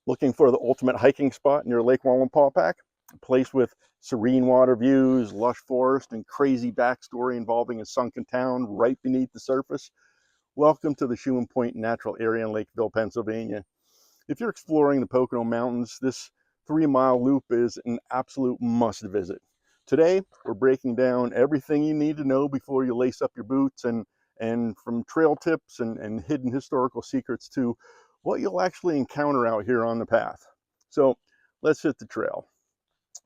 Looking for the ultimate hiking spot near Lake Wallenpaupack, a place with serene water views, lush forest, and crazy backstory involving a sunken town right beneath the surface? Welcome to the Shuman Point Natural Area in Lakeville, Pennsylvania. If you're exploring the Pocono Mountains, this 3-mile loop is an absolute must visit. Today, we're breaking down everything you need to know before you lace up your boots, and from trail tips and hidden historical secrets to what you'll actually encounter out here on the path. So let's hit the trail.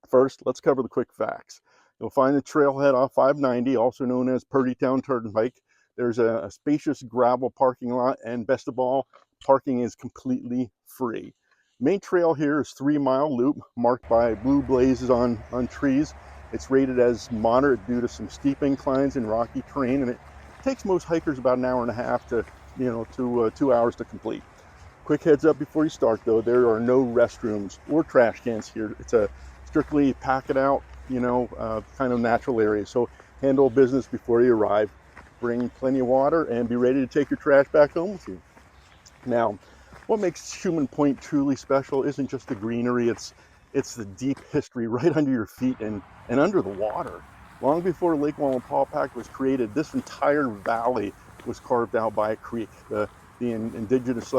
First, let's cover the quick facts. You'll find the trailhead off 590, also known as Purdytown Turnpike. There's a spacious gravel parking lot, and best of all, parking is completely free. Main trail here is 3-mile loop marked by blue blazes on trees. It's rated as moderate due to some steep inclines and rocky terrain, and it takes most hikers about an hour and a half to 2 hours to complete. Quick heads up before you start though, there are no restrooms or trash cans here. It's a strictly pack it out, kind of natural area. So handle business before you arrive. Bring plenty of water and be ready to take your trash back home with you. Now, what makes Shuman Point truly special isn't just the greenery, it's the deep history right under your feet and under the water. Long before Lake Wallenpaupack was created, this entire valley was carved out by a creek. The indigenous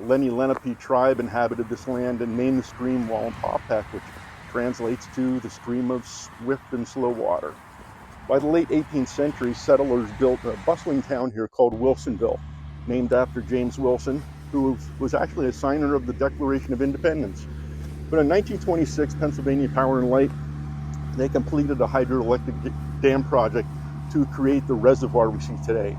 Lenni Lenape tribe inhabited this land and named the stream Wallenpaupack, which translates to the stream of swift and slow water. By the late 18th century, settlers built a bustling town here called Wilsonville, named after James Wilson, who was actually a signer of the Declaration of Independence. But in 1926, Pennsylvania Power and Light, they completed a hydroelectric dam project to create the reservoir we see today.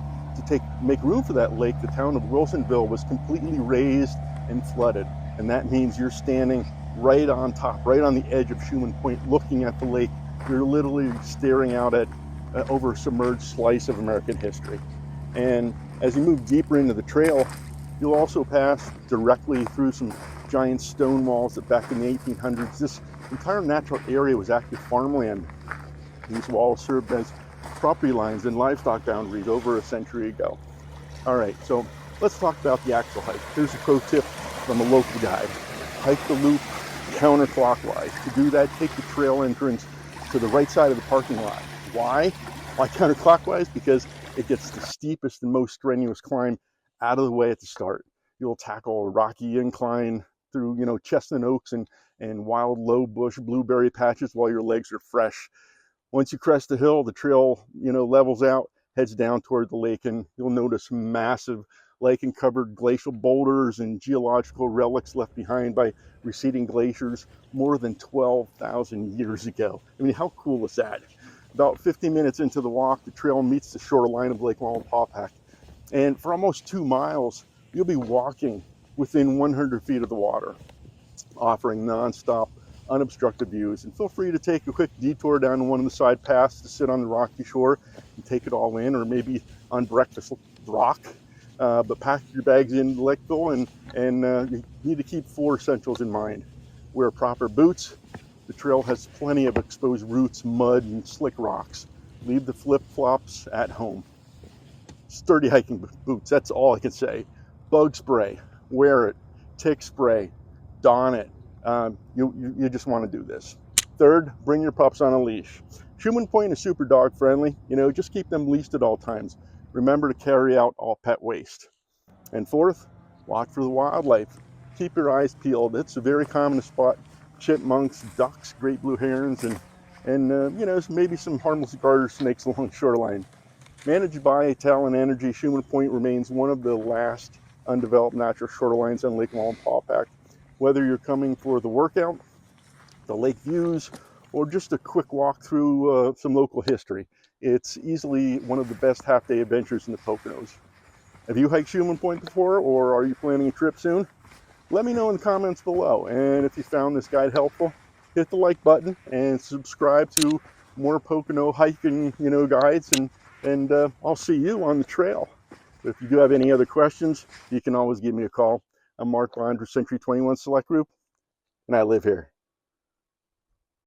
To make room for that lake, the town of Wilsonville was completely raised and flooded. And that means you're standing right on top, right on the edge of Shuman Point, looking at the lake. You're literally staring out at over a submerged slice of American history. And as you move deeper into the trail, you'll also pass directly through some giant stone walls that back in the 1800s, this entire natural area was actually farmland. These walls served as property lines and livestock boundaries over a century ago. All right, so let's talk about the actual hike. Here's a pro tip from a local guide. Hike the loop counterclockwise. To do that, take the trail entrance to the right side of the parking lot. Why? Why counterclockwise? Because it gets the steepest and most strenuous climb out of the way at the start. You'll tackle a rocky incline through, chestnut oaks and wild low bush blueberry patches while your legs are fresh. Once you crest the hill, the trail, levels out, heads down toward the lake, and you'll notice massive lichen-covered glacial boulders and geological relics left behind by receding glaciers more than 12,000 years ago. I mean, how cool is that? About 50 minutes into the walk, the trail meets the shoreline of Lake Wallenpaupack. And for almost 2 miles, you'll be walking within 100 feet of the water, offering nonstop, unobstructed views. And feel free to take a quick detour down one of the side paths to sit on the rocky shore and take it all in, or maybe on Breakfast Rock. But pack your bags in Lakeville, and you need to keep 4 essentials in mind. Wear proper boots. The trail has plenty of exposed roots, mud, and slick rocks. Leave the flip-flops at home. Sturdy hiking boots, that's all I can say. Bug spray, wear it. Tick spray, don it. You just want to do this. Third, bring your pups on a leash. Shuman Point is super dog friendly. Just keep them leashed at all times. Remember to carry out all pet waste. And fourth, watch for the wildlife. Keep your eyes peeled. It's a very common spot. Chipmunks, ducks, great blue herons, and maybe some harmless garter snakes along the shoreline. Managed by Talon Energy, Shuman Point remains one of the last undeveloped natural shorelines on Lake Wallenpaupack. Whether you're coming for the workout, the lake views, or just a quick walk through some local history, it's easily one of the best half-day adventures in the Poconos. Have you hiked Shuman Point before, or are you planning a trip soon? Let me know in the comments below. And if you found this guide helpful, hit the like button and subscribe to more Pocono hiking, guides, and I'll see you on the trail. But if you do have any other questions, you can always give me a call. I'm Mark Bond for Century 21 Select Group, and I live here.